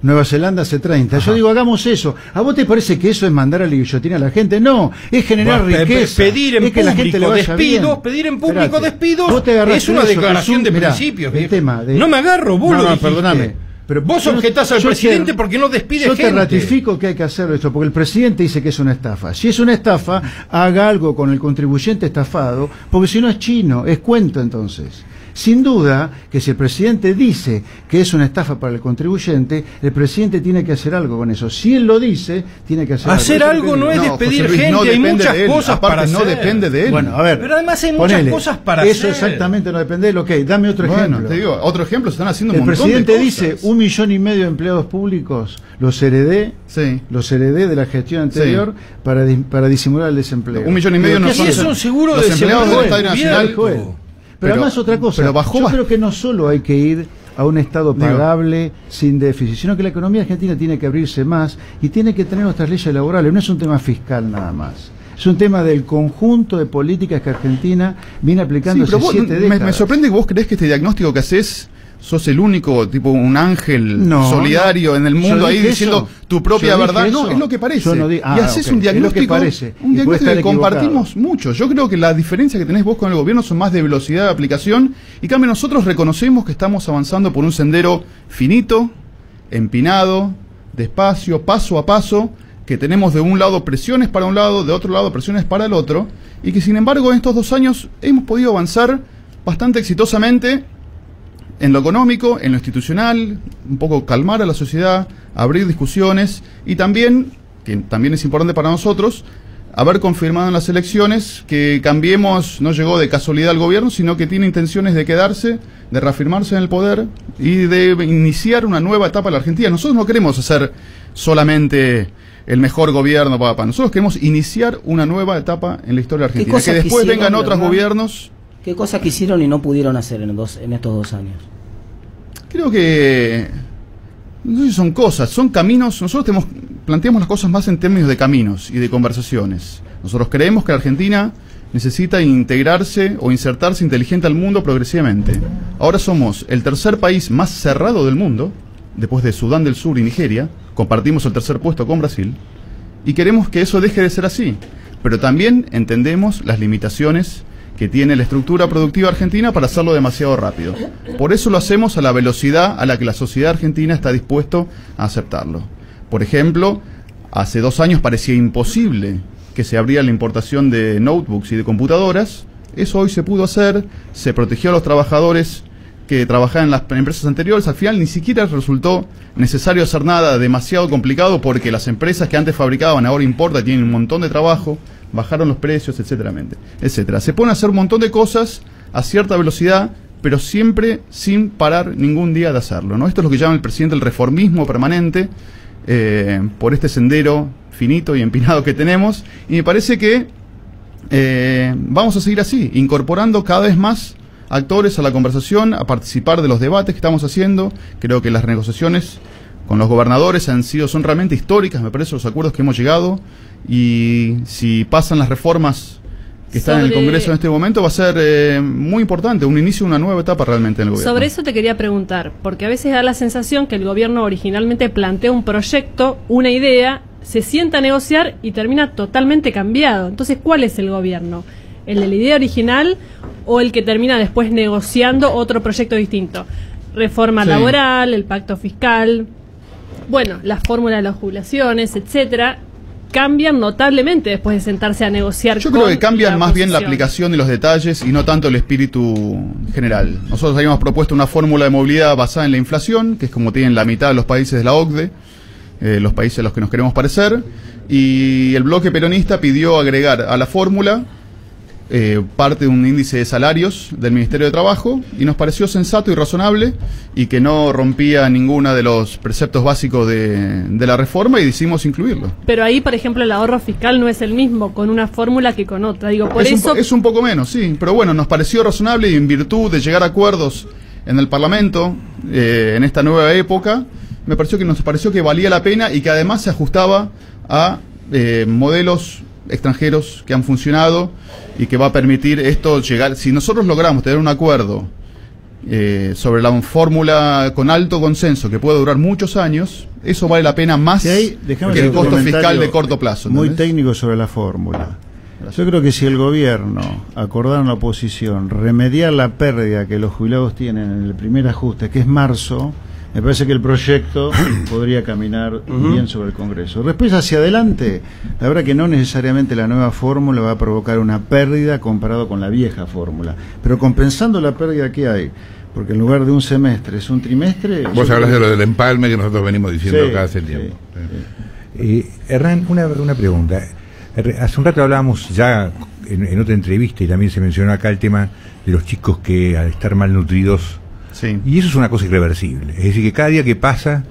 Nueva Zelanda hace 30. Yo digo, hagamos eso. ¿A vos te parece que eso es mandar a la guillotina a la gente? No, es generar riqueza. Pedir en es que la gente le público vaya despidos, bien. pedir en público Espérate. despidos Vos te agarraste es una eso, declaración de mirá, principios. el tema de- No me agarro, vos No, lo no, dijiste. perdóname. Pero vos yo no- objetás al yo presidente te- porque no despide Yo gente. te ratifico que hay que hacer esto, porque el presidente dice que es una estafa. Si es una estafa, haga algo con el contribuyente estafado, porque si no es chino, es cuento entonces. Sin duda que si el presidente dice que es una estafa para el contribuyente, el presidente tiene que hacer algo con eso. Si él lo dice, tiene que hacer algo. Hacer Eso algo que no es digo. despedir José Luis, gente, no hay depende muchas de él. cosas Aparte, para no hacer. depende de él. Bueno, a ver. Pero además hay muchas ponele, cosas para eso hacer. exactamente no depende de él. Ok, dame otro Bueno, ejemplo. te digo, otro ejemplo, se están haciendo un El montón de presidente cosas. dice 1,5 millones de empleados públicos los heredé de la gestión anterior para disimular el desempleo. 1,5 millones Pero no ¿qué son ¿Qué hacen? es un seguro los de empleados del desempleo Estadio del Nacional. gobierno? Pero Pero- además otra cosa, pero bajó yo bast- creo que no solo hay que ir a un Estado Digo. pagable, sin déficit, sino que la economía argentina tiene que abrirse más y tiene que tener nuestras leyes laborales. No es un tema fiscal nada más. Es un tema del conjunto de políticas que Argentina viene aplicando Sí, pero hace vos, 7 décadas. me sorprende que vos creés que este diagnóstico que haces sos el único, tipo un ángel No, solidario no. en el Yo mundo ahí dije diciendo eso. tu propia Yo dije verdad. No, eso. es lo que parece. Yo no di- y ah, haces ok. un Es lo que diagnóstico, parece. Y un puede diagnóstico estar que compartimos equivocado. mucho. Yo creo que la diferencia que tenés vos con el gobierno son más de velocidad de aplicación y en cambio nosotros reconocemos que estamos avanzando por un sendero finito, empinado, despacio, paso a paso, que tenemos de un lado presiones para un lado, de otro lado presiones para el otro, y que sin embargo en estos 2 años hemos podido avanzar bastante exitosamente en lo económico, en lo institucional, un poco calmar a la sociedad, abrir discusiones y también, que también es importante para nosotros, haber confirmado en las elecciones que Cambiemos no llegó de casualidad al gobierno, sino que tiene intenciones de quedarse, de reafirmarse en el poder y de iniciar una nueva etapa en la Argentina. Nosotros no queremos hacer solamente el mejor gobierno, papá. Nosotros queremos iniciar una nueva etapa en la historia argentina. Que después vengan otros gobiernos. ¿Qué cosas quisieron y no pudieron hacer en estos 2 años? Creo que no sé si son cosas, son caminos. Nosotros planteamos las cosas más en términos de caminos y de conversaciones. Nosotros creemos que la Argentina necesita integrarse o insertarse inteligente al mundo progresivamente. Ahora somos el tercer país más cerrado del mundo, después de Sudán del Sur y Nigeria. Compartimos el tercer puesto con Brasil. Y queremos que eso deje de ser así. Pero también entendemos las limitaciones que tiene la estructura productiva argentina para hacerlo demasiado rápido. Por eso lo hacemos a la velocidad a la que la sociedad argentina está dispuesto a aceptarlo. Por ejemplo, hace 2 años parecía imposible que se abriera la importación de notebooks y de computadoras. Eso hoy se pudo hacer, se protegió a los trabajadores que trabajaban en las empresas anteriores. Al final ni siquiera resultó necesario hacer nada demasiado complicado, porque las empresas que antes fabricaban ahora importan, tienen un montón de trabajo, bajaron los precios, etcétera. Se pueden hacer un montón de cosas a cierta velocidad, pero siempre sin parar ningún día de hacerlo, ¿no? Esto es lo que llama el presidente el reformismo permanente, por este sendero finito y empinado que tenemos, y me parece que vamos a seguir así, incorporando cada vez más actores a la conversación, a participar de los debates que estamos haciendo. Creo que las negociaciones con los gobernadores son realmente históricas, me parece, los acuerdos que hemos llegado, y si pasan las reformas que están en el Congreso en este momento, va a ser muy importante, un inicio de una nueva etapa realmente en el gobierno. Sobre eso te quería preguntar, porque a veces da la sensación que el gobierno originalmente plantea un proyecto, una idea, se sienta a negociar y termina totalmente cambiado. Entonces, ¿cuál es el gobierno? ¿El de la idea original o el que termina después negociando otro proyecto distinto? Reforma laboral, el pacto fiscal, bueno, la fórmula de las jubilaciones, etcétera, cambian notablemente después de sentarse a negociar. Yo creo que cambian más bien la aplicación y los detalles, y no tanto el espíritu general. Nosotros habíamos propuesto una fórmula de movilidad basada en la inflación, que es como tienen la mitad de los países de la OCDE, los países a los que nos queremos parecer, y el bloque peronista pidió agregar a la fórmula parte de un índice de salarios del Ministerio de Trabajo, y nos pareció sensato y razonable, y que no rompía ninguno de los preceptos básicos de la reforma, y decidimos incluirlo. Pero ahí, por ejemplo, el ahorro fiscal no es el mismo con una fórmula que con otra. Digo, por eso es un poco menos, sí, pero bueno, nos pareció razonable, y en virtud de llegar a acuerdos en el Parlamento en esta nueva época, nos pareció que valía la pena, y que además se ajustaba a modelos extranjeros que han funcionado, y que va a permitir esto llegar. Si nosotros logramos tener un acuerdo sobre la fórmula con alto consenso que puede durar muchos años, eso vale la pena más que el costo fiscal de corto plazo, ¿entendés? Muy técnico sobre la fórmula. Yo creo que si el gobierno acordara en la oposición remediar la pérdida que los jubilados tienen en el primer ajuste, que es marzo, me parece que el proyecto podría caminar bien sobre el Congreso. Después, hacia adelante, la verdad que no necesariamente la nueva fórmula va a provocar una pérdida comparado con la vieja fórmula, pero compensando la pérdida que hay, porque en lugar de un semestre es un trimestre. Vos hablas de lo del empalme que nosotros venimos diciendo acá hace tiempo. Hernán, una pregunta. Hace un rato hablábamos ya en otra entrevista, y también se mencionó acá el tema de los chicos que al estar malnutridos. Sí. Y eso es una cosa irreversible. Es decir, que cada día que pasa,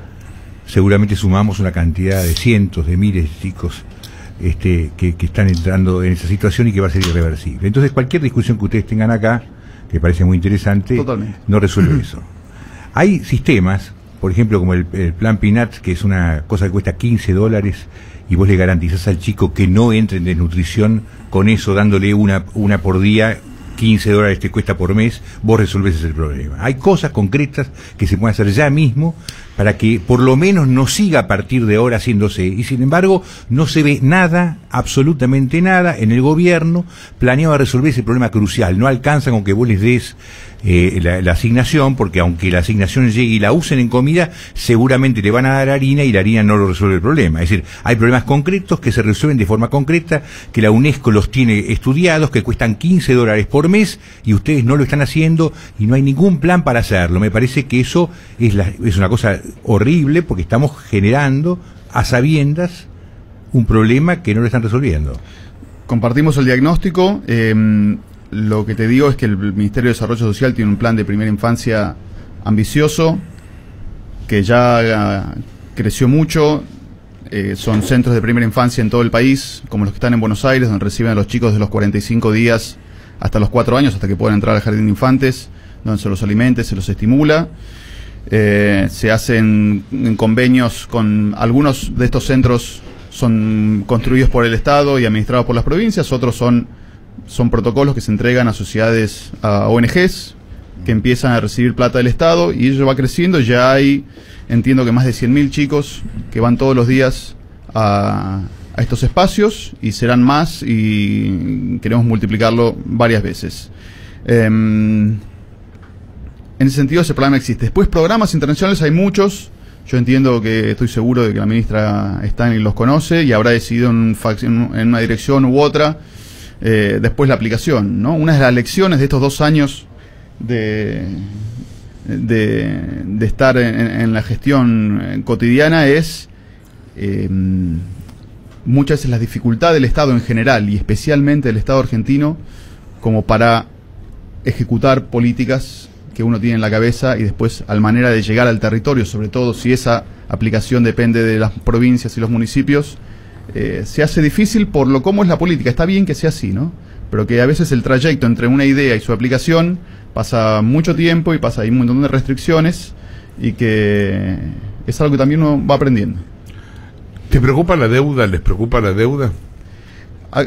seguramente sumamos una cantidad de cientos, de miles de chicos que están entrando en esa situación, y que va a ser irreversible. Entonces, cualquier discusión que ustedes tengan acá, que parece muy interesante, totalmente, no resuelve eso. Hay sistemas, por ejemplo, como el plan PINAT, que es una cosa que cuesta $15, y vos le garantizás al chico que no entre en desnutrición, con eso dándole una por día. $15 te cuesta por mes, vos resolvés ese problema. Hay cosas concretas que se pueden hacer ya mismo para que por lo menos no siga a partir de ahora haciéndose, y sin embargo no se ve nada, absolutamente nada en el gobierno planeado a resolver ese problema crucial. No alcanza con que vos les des la asignación, porque aunque la asignación llegue y la usen en comida, seguramente le van a dar harina, y la harina no lo resuelve el problema. Es decir, hay problemas concretos que se resuelven de forma concreta, que la UNESCO los tiene estudiados, que cuestan $15 por mes, y ustedes no lo están haciendo, y no hay ningún plan para hacerlo. Me parece que eso es una cosa horrible, porque estamos generando a sabiendas un problema que no lo están resolviendo. Compartimos el diagnóstico. Lo que te digo es que el Ministerio de Desarrollo Social tiene un plan de primera infancia ambicioso, que ya creció mucho. son centros de primera infancia en todo el país, como los que están en Buenos Aires, donde reciben a los chicos de los 45 días hasta los 4 años, hasta que puedan entrar al jardín de infantes, donde se los alimenta, se los estimula. Se hacen convenios con algunos de estos centros, son construidos por el Estado y administrados por las provincias, otros son protocolos que se entregan a sociedades, a ONGs, que empiezan a recibir plata del Estado, y ello va creciendo. Ya hay, entiendo que más de 100.000 chicos que van todos los días a estos espacios, y serán más, y queremos multiplicarlo varias veces. En ese sentido, ese programa existe. Después, programas internacionales hay muchos. Yo entiendo que, estoy seguro de que la ministra Stanley los conoce y habrá decidido en una dirección u otra. Después, la aplicación, ¿no? Una de las lecciones de estos 2 años de estar en la gestión cotidiana es muchas veces la dificultad del Estado en general, y especialmente del Estado argentino, como para ejecutar políticas que uno tiene en la cabeza, y después, a manera de llegar al territorio, sobre todo si esa aplicación depende de las provincias y los municipios, se hace difícil por lo cómo es la política. Está bien que sea así, ¿no? Pero que a veces el trayecto entre una idea y su aplicación pasa mucho tiempo, y hay un montón de restricciones, y que es algo que también uno va aprendiendo. ¿Te preocupa la deuda? ¿Les preocupa la deuda?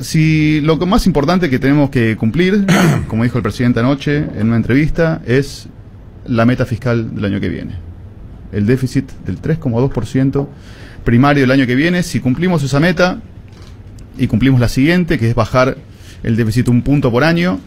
Si lo más importante que tenemos que cumplir, como dijo el presidente anoche en una entrevista, es la meta fiscal del año que viene. El déficit del 3,2% primario del año que viene. Si cumplimos esa meta y cumplimos la siguiente, que es bajar el déficit 1 punto por año,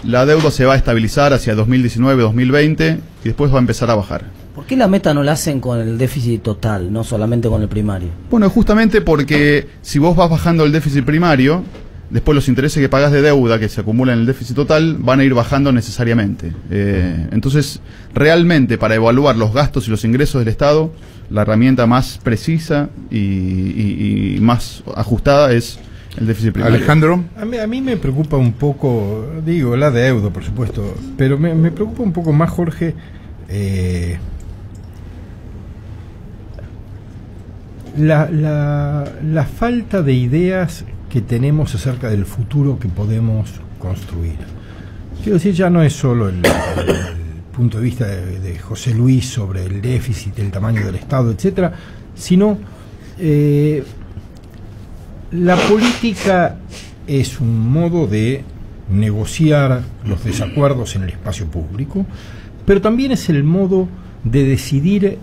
la deuda se va a estabilizar hacia 2019-2020 y después va a empezar a bajar. ¿Por qué la meta no la hacen con el déficit total, no solamente con el primario? Bueno, justamente porque si vos vas bajando el déficit primario, después los intereses que pagás de deuda que se acumulan en el déficit total van a ir bajando necesariamente. Entonces, realmente, para evaluar los gastos y los ingresos del Estado, la herramienta más precisa y más ajustada es el déficit primario. Alejandro. A mí me preocupa un poco, digo, la deuda, por supuesto, pero me preocupa un poco más, Jorge, la falta de ideas que tenemos acerca del futuro que podemos construir. Quiero decir, ya no es solo el punto de vista de José Luis sobre el déficit, el tamaño del Estado, etcétera, sino la política es un modo de negociar los desacuerdos en el espacio público, pero también es el modo de decidir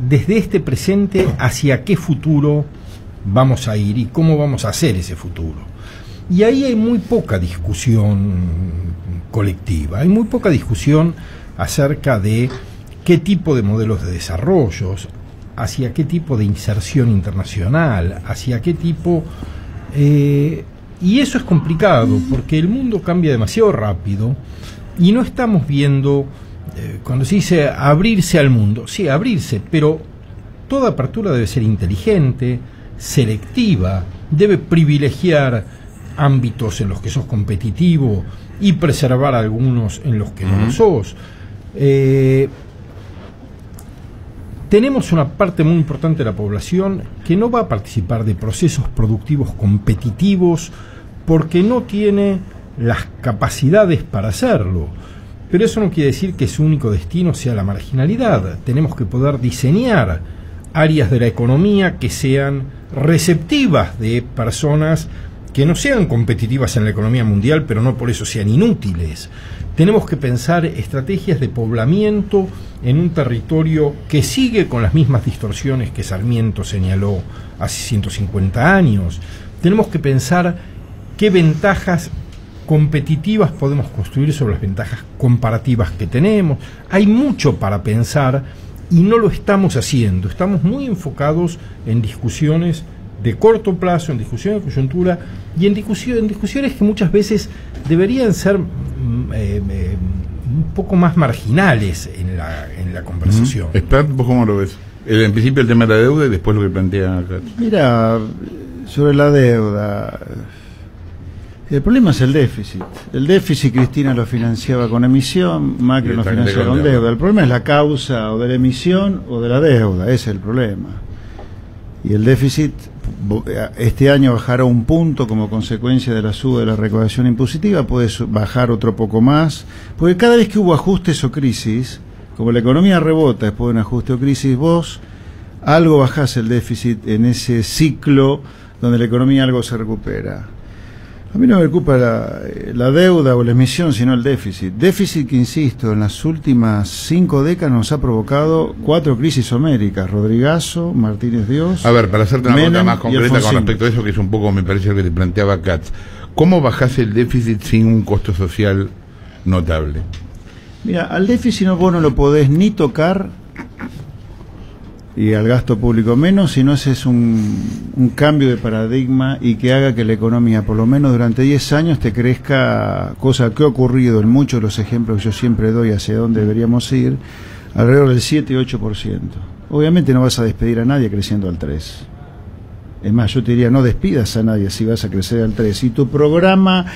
desde este presente hacia qué futuro vamos a ir y cómo vamos a hacer ese futuro. Y ahí hay muy poca discusión colectiva, hay muy poca discusión acerca de qué tipo de modelos de desarrollo, hacia qué tipo de inserción internacional, hacia qué tipo... y eso es complicado, porque el mundo cambia demasiado rápido y no estamos viendo... cuando se dice abrirse al mundo, sí, abrirse, pero toda apertura debe ser inteligente, selectiva, debe privilegiar ámbitos en los que sos competitivo y preservar algunos en los que no lo sos. Tenemos una parte muy importante de la población que no va a participar de procesos productivos competitivos porque no tiene las capacidades para hacerlo. Pero eso no quiere decir que su único destino sea la marginalidad. Tenemos que poder diseñar áreas de la economía que sean receptivas de personas que no sean competitivas en la economía mundial, pero no por eso sean inútiles. Tenemos que pensar estrategias de poblamiento en un territorio que sigue con las mismas distorsiones que Sarmiento señaló hace 150 años. Tenemos que pensar qué ventajas competitivas podemos construir sobre las ventajas comparativas que tenemos. Hay mucho para pensar y no lo estamos haciendo. Estamos muy enfocados en discusiones de corto plazo, en discusiones de coyuntura y en discusiones que muchas veces deberían ser un poco más marginales en la conversación. Expert, ¿vos cómo lo ves? En principio el tema de la deuda y después lo que plantea acá. Mira, sobre la deuda, el problema es el déficit. El déficit Cristina lo financiaba con emisión, Macri lo financiaba con deuda. El problema es la causa o de la emisión o de la deuda, ese es el problema. Y el déficit este año bajará un punto como consecuencia de la suba de la recaudación impositiva, puede bajar otro poco más, porque cada vez que hubo ajustes o crisis, como la economía rebota después de un ajuste o crisis, vos algo bajás el déficit en ese ciclo donde la economía algo se recupera. A mí no me preocupa la deuda o la emisión, sino el déficit. Déficit que, insisto, en las últimas 5 décadas nos ha provocado 4 crisis homéricas. Rodrigazo, Martínez Dios. A ver, para hacerte una pregunta más concreta con Alfonsín. respecto a eso, que es un poco, me parece, lo que te planteaba Katz. ¿Cómo bajás el déficit sin un costo social notable? Mira, al déficit vos no lo podés ni tocar, y al gasto público menos, si no haces un cambio de paradigma y que haga que la economía, por lo menos durante 10 años, te crezca, cosa que ha ocurrido en muchos de los ejemplos que yo siempre doy hacia dónde deberíamos ir, alrededor del 7 y 8%. Obviamente no vas a despedir a nadie creciendo al 3%. Es más, yo te diría, no despidas a nadie si vas a crecer al 3%. Y tu programa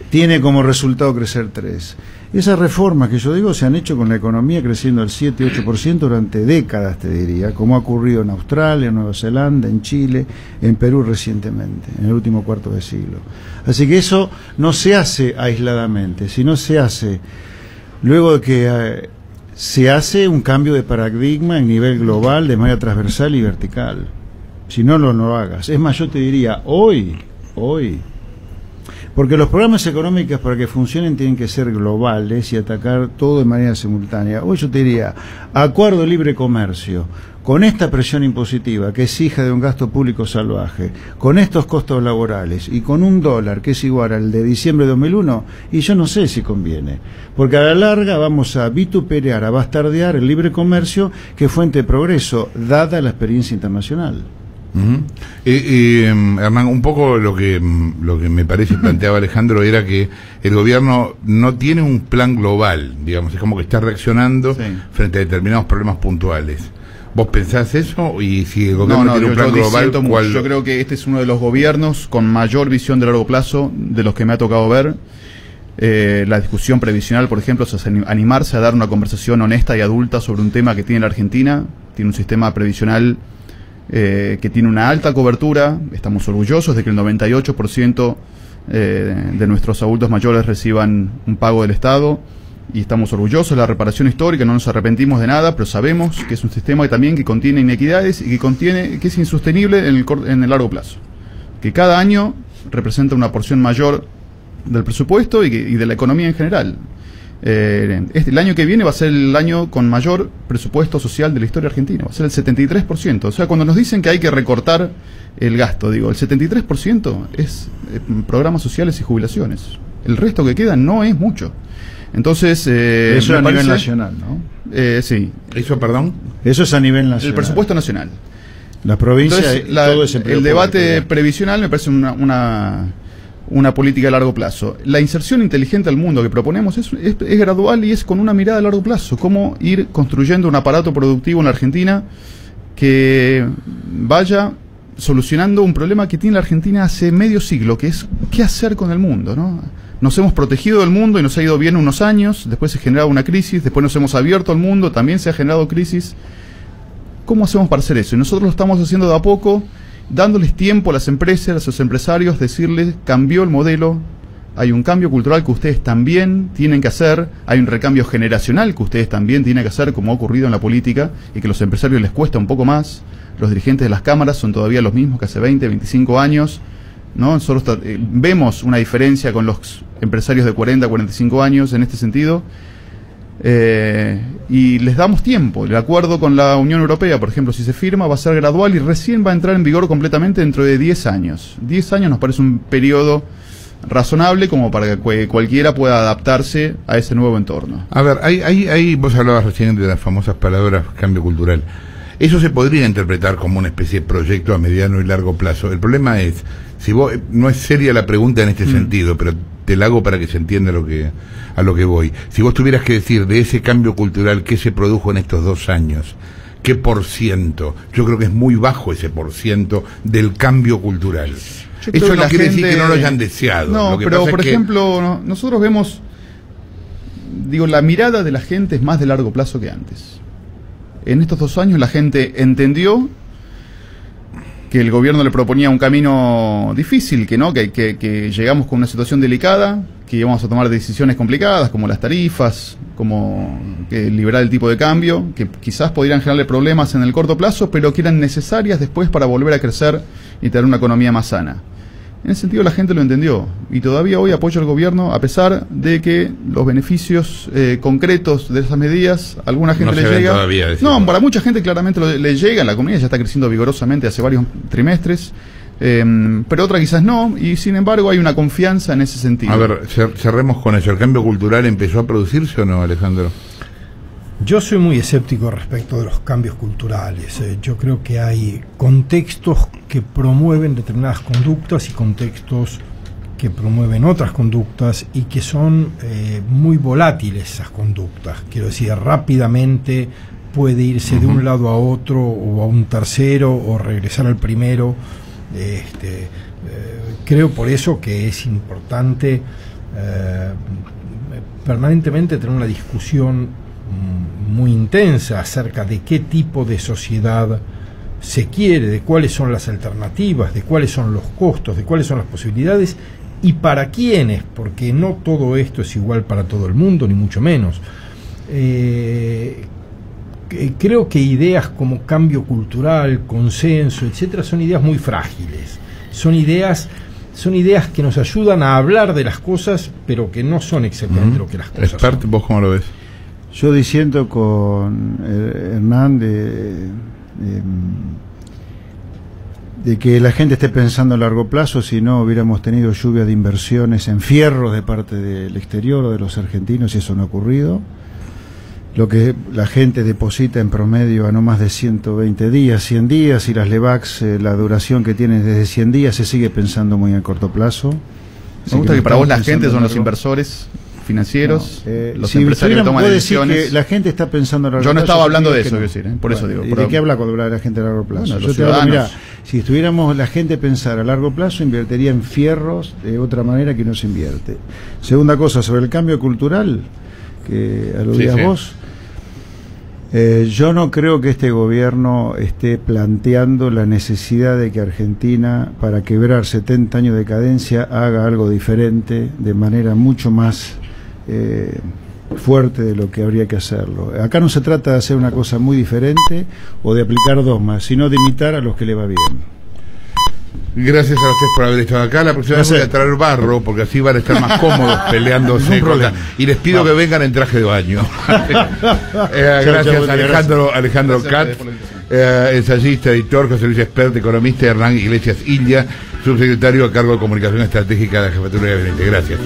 tiene como resultado crecer 3%. Esas reformas que yo digo se han hecho con la economía creciendo al 7 y 8% durante décadas, te diría, como ha ocurrido en Australia, en Nueva Zelanda, en Chile, en Perú recientemente, en el último cuarto de siglo. Así que eso no se hace aisladamente, sino se hace luego de que se hace un cambio de paradigma en nivel global, de manera transversal y vertical. Si no lo hagas. Es más, yo te diría, hoy, porque los programas económicos para que funcionen tienen que ser globales y atacar todo de manera simultánea. Hoy yo te diría, acuerdo de libre comercio, con esta presión impositiva que es hija de un gasto público salvaje, con estos costos laborales y con un dólar que es igual al de diciembre de 2001, y yo no sé si conviene, porque a la larga vamos a vituperar, a bastardear el libre comercio que es fuente de progreso, dada la experiencia internacional. Hernán, un poco lo que me parece planteaba Alejandro era que el gobierno no tiene un plan global, digamos, es como que está reaccionando frente a determinados problemas puntuales. ¿Vos pensás eso? Y si el gobierno tiene un plan global, ¿cuál? Yo creo que este es uno de los gobiernos con mayor visión de largo plazo de los que me ha tocado ver. La discusión previsional, por ejemplo, es animarse a dar una conversación honesta y adulta sobre un tema que tiene la Argentina. Tiene un sistema previsional que tiene una alta cobertura. Estamos orgullosos de que el 98% de nuestros adultos mayores reciban un pago del Estado, y estamos orgullosos de la reparación histórica, no nos arrepentimos de nada, pero sabemos que es un sistema también que contiene inequidades y que es insostenible en el largo plazo, que cada año representa una porción mayor del presupuesto y de la economía en general. El año que viene va a ser el año con mayor presupuesto social de la historia argentina, va a ser el 73%. O sea, cuando nos dicen que hay que recortar el gasto, digo, el 73% es programas sociales y jubilaciones. El resto que queda no es mucho. Entonces, eso a nivel nacional, ¿no? Sí. ¿Eso, perdón? Eso es a nivel nacional. El presupuesto nacional. La provincia, entonces, el debate previsional me parece una política a largo plazo. La inserción inteligente al mundo que proponemos es gradual y es con una mirada a largo plazo. Cómo ir construyendo un aparato productivo en la Argentina que vaya solucionando un problema que tiene la Argentina hace medio siglo, que es qué hacer con el mundo, ¿no? Nos hemos protegido del mundo y nos ha ido bien unos años, después se generaba una crisis, después nos hemos abierto al mundo, también se ha generado crisis. ¿Cómo hacemos para hacer eso? Y nosotros lo estamos haciendo de a poco, dándoles tiempo a las empresas, a los empresarios, decirles, cambió el modelo, hay un cambio cultural que ustedes también tienen que hacer, hay un recambio generacional que ustedes también tienen que hacer, como ha ocurrido en la política, y que a los empresarios les cuesta un poco más. Los dirigentes de las cámaras son todavía los mismos que hace 20, 25 años, ¿no? Nosotros vemos una diferencia con los empresarios de 40, 45 años en este sentido, y les damos tiempo. El acuerdo con la Unión Europea, por ejemplo, si se firma, va a ser gradual y recién va a entrar en vigor completamente dentro de 10 años. 10 años nos parece un periodo razonable como para que cualquiera pueda adaptarse a ese nuevo entorno. A ver, vos hablabas recién de las famosas palabras cambio cultural. Eso se podría interpretar como una especie de proyecto a mediano y largo plazo. El problema es, si vos, no es seria la pregunta en este sentido, pero te la hago para que se entienda a lo que voy. Si vos tuvieras que decir de ese cambio cultural que se produjo en estos 2 años, ¿qué %? Yo creo que es muy bajo ese % del cambio cultural. Eso no quiere decir que no lo hayan deseado. No, pero por ejemplo, nosotros vemos, digo, la mirada de la gente es más de largo plazo que antes. En estos 2 años la gente entendió que el gobierno le proponía un camino difícil, que llegamos con una situación delicada, que íbamos a tomar decisiones complicadas, como las tarifas, como liberar el tipo de cambio, que quizás podrían generarle problemas en el corto plazo, pero que eran necesarias después para volver a crecer y tener una economía más sana. En ese sentido la gente lo entendió, y todavía hoy apoyo al gobierno, a pesar de que los beneficios concretos de esas medidas, a alguna gente le llega. No, para mucha gente claramente le llega, la economía ya está creciendo vigorosamente hace varios trimestres, pero otra quizás no, y sin embargo hay una confianza en ese sentido. A ver, cerremos con eso. ¿El cambio cultural empezó a producirse o no, Alejandro? Yo soy muy escéptico respecto de los cambios culturales. Yo creo que hay contextos que promueven determinadas conductas y contextos que promueven otras conductas y que son muy volátiles esas conductas. Quiero decir, rápidamente puede irse de un lado a otro o a un tercero o regresar al primero. Creo por eso que es importante permanentemente tener una discusión muy intensa acerca de qué tipo de sociedad se quiere, de cuáles son las alternativas, de cuáles son los costos, de cuáles son las posibilidades y para quiénes, porque no todo esto es igual para todo el mundo, ni mucho menos. Creo que ideas como cambio cultural, consenso, etcétera, son ideas muy frágiles, son ideas que nos ayudan a hablar de las cosas, pero que no son exactamente lo que las cosas son. ¿Vos cómo lo ves? Yo disiento con Hernán de que la gente esté pensando a largo plazo. Si no hubiéramos tenido lluvia de inversiones en fierros de parte del exterior o de los argentinos, y eso no ha ocurrido. Lo que la gente deposita en promedio a no más de 120 días, 100 días, y las LEVACs, la duración que tienen desde 100 días, se sigue pensando muy a corto plazo. Me gusta que para vos la gente son los inversores financieros, los empresarios que toman decisiones. Que la gente está pensando a largo plazo. Yo no estaba hablando de eso, decir, por eso digo. ¿Y de qué habla cuando habla de la gente a largo plazo? Bueno, yo te hablo, mirá, si estuviéramos la gente pensar a largo plazo, invertiría en fierros de otra manera que no se invierte. Segunda cosa, sobre el cambio cultural, que aludías vos. Yo no creo que este gobierno esté planteando la necesidad de que Argentina, para quebrar 70 años de cadencia, haga algo diferente, de manera mucho más fuerte de lo que habría que hacerlo. Acá no se trata de hacer una cosa muy diferente o de aplicar dogmas, sino de imitar a los que le va bien. Gracias a ustedes por haber estado acá. La próxima vez voy a traer barro, porque así van a estar más cómodos peleándose. Y les pido que vengan en traje de baño. Gracias, Alejandro Katz, ensayista, editor, José Luis Espert, economista, y Hernán Iglesias Illa, subsecretario a cargo de Comunicación Estratégica de la Jefatura de Gabinete. Gracias.